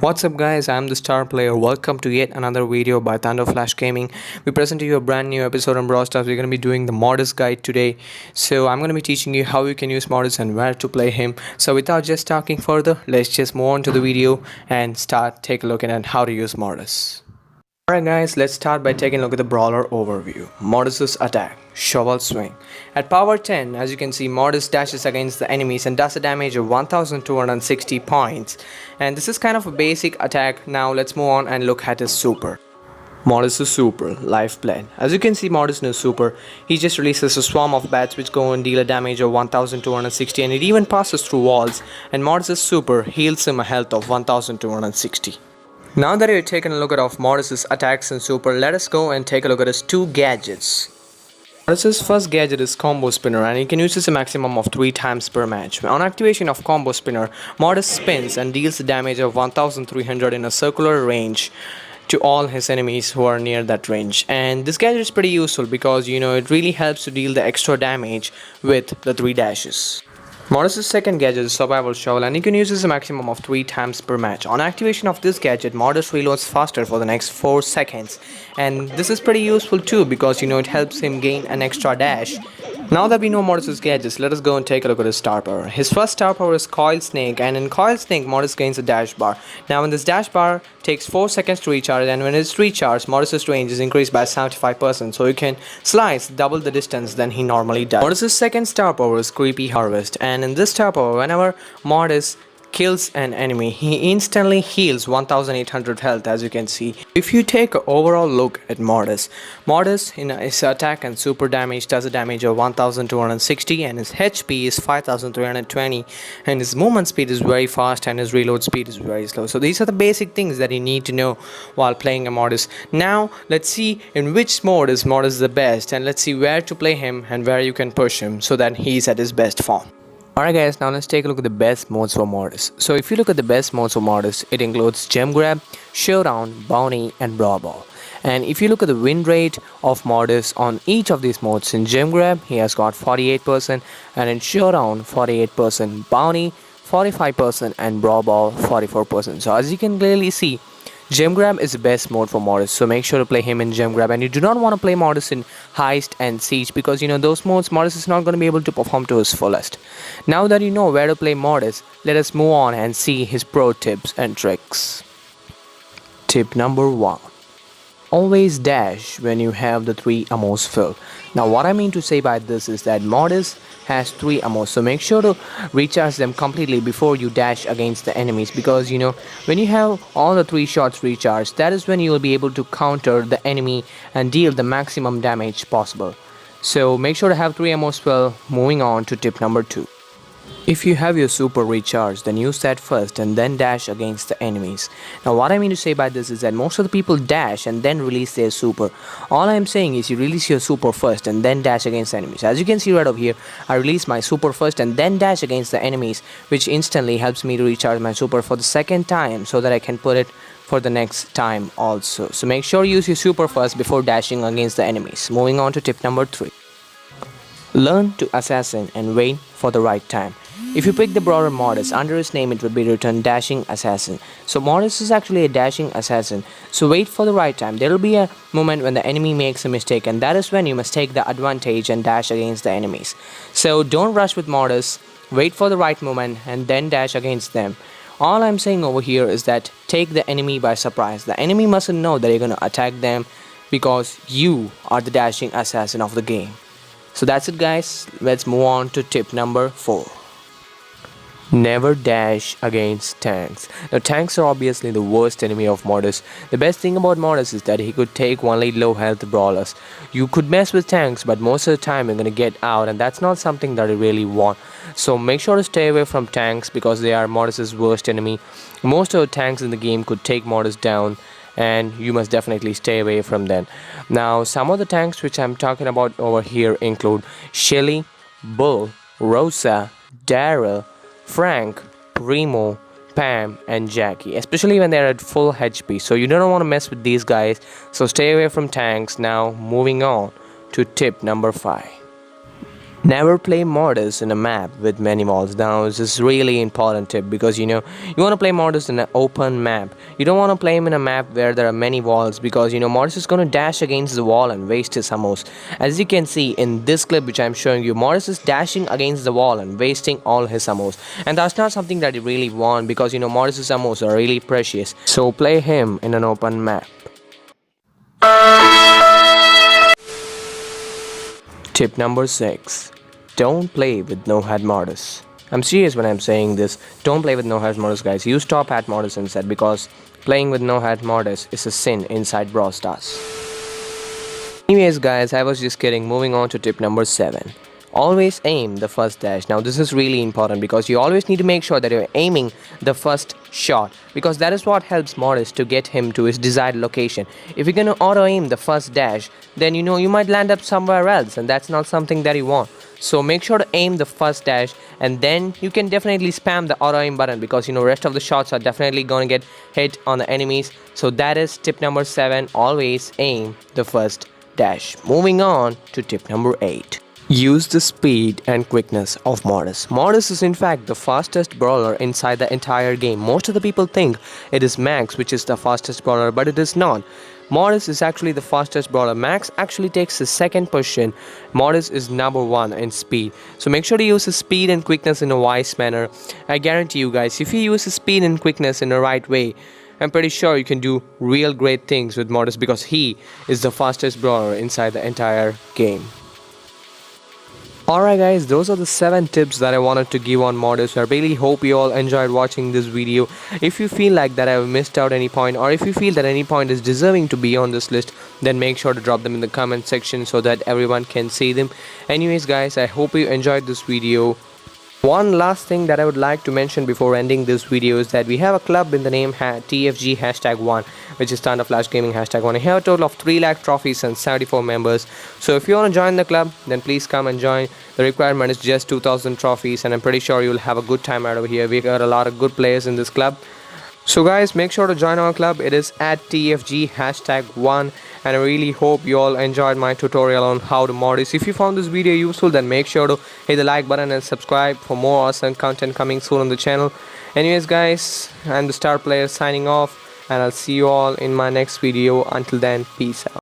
What's up guys, I'm the star player. Welcome to yet another video by Thunder Flash Gaming. We present to you a brand new episode on Brawl Stars. We're going to be doing the Mortis guide today. So I'm going to be teaching you how you can use Mortis and where to play him. So without just talking further, let's just move on to the video and take a look at how to use Mortis. Alright guys, let's start by taking a look at the brawler overview. Mortis's attack, Shovel Swing. At power 10, as you can see, Mortis dashes against the enemies and does a damage of 1260 points. And this is kind of a basic attack. Now let's move on and look at his super. Mortis' super, Lifeblood. As you can see, Mortis knows super. He just releases a swarm of bats which go and deal a damage of 1260, and it even passes through walls. And Mortis' super heals him a health of 1260. Now that you've taken a look at Mortis' attacks and super, let us go and take a look at his two gadgets. Mortis' first gadget is Combo Spinner, and he can use this a maximum of 3 times per match. On activation of Combo Spinner, Mortis spins and deals a damage of 1300 in a circular range to all his enemies who are near that range. And this gadget is pretty useful because it really helps to deal the extra damage with the 3 dashes. Mortis' second gadget is Survival Shovel, and you can use this a maximum of 3 times per match. On activation of this gadget, Mortis reloads faster for the next 4 seconds. And this is pretty useful too because it helps him gain an extra dash. Now that we know Mortis' gadgets, let us go and take a look at his star power. His first star power is Coil Snake, and in Coil Snake, Mortis gains a dash bar. Now when this dash bar takes 4 seconds to recharge, and when it's recharged, Mortis' range is increased by 75%, so you can slice double the distance than he normally does. Mortis' second star power is Creepy Harvest, and in this star power, whenever Mortis kills an enemy, he instantly heals 1800 health, as you can see. If you take an overall look at Mortis in his attack and super damage does a damage of 1260, and his HP is 5320, and his movement speed is very fast and his reload speed is very slow. So these are the basic things that you need to know while playing a Mortis. Now let's see in which mode is Mortis the best, and let's see where to play him and where you can push him so that he's at his best form. Alright guys, now let's take a look at the best modes for Mortis. So if you look at the best modes for Mortis, it includes Gem Grab, Showdown, Bounty and Brawl Ball. And if you look at the win rate of Mortis on each of these modes, in Gem Grab he has got 48%, and in Showdown 48%, Bounty 45% and Brawl Ball 44%. So as you can clearly see, Gem Grab is the best mode for Mortis, so make sure to play him in Gem Grab. And you do not want to play Mortis in Heist and Siege because those modes Mortis is not going to be able to perform to his fullest. Now that you know where to play Mortis, let us move on and see his pro tips and tricks. Tip number 1. Always dash when you have the 3 ammos filled. Now what I mean to say by this is that Mortis has 3 ammos, so make sure to recharge them completely before you dash against the enemies, because when you have all the 3 shots recharged, that is when you will be able to counter the enemy and deal the maximum damage possible. So make sure to have 3 ammos filled. Moving on to tip number 2. If you have your super recharged, then use that first and then dash against the enemies. Now what I mean to say by this is that most of the people dash and then release their super. All I am saying is you release your super first and then dash against the enemies. As you can see right over here, I release my super first and then dash against the enemies, which instantly helps me to recharge my super for the second time so that I can put it for the next time also. So make sure you use your super first before dashing against the enemies. Moving on to tip number 3. Learn to assassin and wait for the right time. If you pick the brawler Mortis, under his name it will be written Dashing Assassin. So Mortis is actually a dashing assassin. So wait for the right time. There will be a moment when the enemy makes a mistake, and that is when you must take the advantage and dash against the enemies. So don't rush with Mortis. Wait for the right moment and then dash against them. All I'm saying over here is that take the enemy by surprise. The enemy mustn't know that you're going to attack them because you are the dashing assassin of the game. So that's it guys. Let's move on to tip number 4. Never dash against tanks. Now tanks are obviously the worst enemy of Mortis. The best thing about Mortis is that he could take only low health brawlers. You could mess with tanks, but most of the time you're gonna get out, and that's not something that I really want. So make sure to stay away from tanks because they are Mortis's worst enemy. Most of the tanks in the game could take Mortis down, and you must definitely stay away from them. Now some of the tanks which I'm talking about over here include Shelly, Bull, Rosa, Daryl, Frank, Primo, Pam and Jackie, especially when they're at full HP. So you don't want to mess with these guys, so stay away from tanks. Now moving on to tip number 5. Never play Mortis in a map with many walls. Now this is really important tip because you want to play Mortis in an open map. You don't want to play him in a map where there are many walls because Mortis is going to dash against the wall and waste his ammos. As you can see in this clip which I'm showing you, Mortis is dashing against the wall and wasting all his ammos. And that's not something that you really want because Mortis's ammos are really precious. So play him in an open map. Tip number 6. Don't play with no head Mortis. I'm serious when I'm saying this. Don't play with no head Mortis, guys. Use top hat Mortis instead because playing with no head Mortis is a sin inside Brawl Stars. Anyways guys, I was just kidding. Moving on to tip number 7. Always aim the first dash. Now this is really important because you always need to make sure that you're aiming the first shot because that is what helps Mortis to get him to his desired location. If you're gonna auto aim the first dash, then you might land up somewhere else and that's not something that you want. So make sure to aim the first dash and then you can definitely spam the auto aim button because rest of the shots are definitely gonna get hit on the enemies. So that is tip number 7. Always aim the first dash. Moving on to tip number 8. Use the speed and quickness of Mortis. Mortis is in fact the fastest brawler inside the entire game. Most of the people think it is Max which is the fastest brawler, but it is not. Mortis is actually the fastest brawler. Max actually takes the second position. Mortis is number 1 in speed. So make sure to use his speed and quickness in a wise manner. I guarantee you guys, if you use his speed and quickness in the right way, I'm pretty sure you can do real great things with Mortis because he is the fastest brawler inside the entire game. Alright guys, those are the 7 tips that I wanted to give on Mortis. I really hope you all enjoyed watching this video. If you feel like that I have missed out any point or if you feel that any point is deserving to be on this list, then make sure to drop them in the comment section so that everyone can see them. Anyways guys, I hope you enjoyed this video. One last thing that I would like to mention before ending this video is that we have a club in the name TFG #1, which is Thunder Flash Gaming #1. We have a total of 3 lakh trophies and 74 members. So if you want to join the club, then please come and join. The requirement is just 2000 trophies and I'm pretty sure you'll have a good time out over here. We got a lot of good players in this club. So guys, make sure to join our club. It is at TFG #1 and I really hope you all enjoyed my tutorial on how to Mortis. If you found this video useful, then make sure to hit the like button and subscribe for more awesome content coming soon on the channel. Anyways guys, I'm the Star Player signing off and I'll see you all in my next video. Until then, peace out.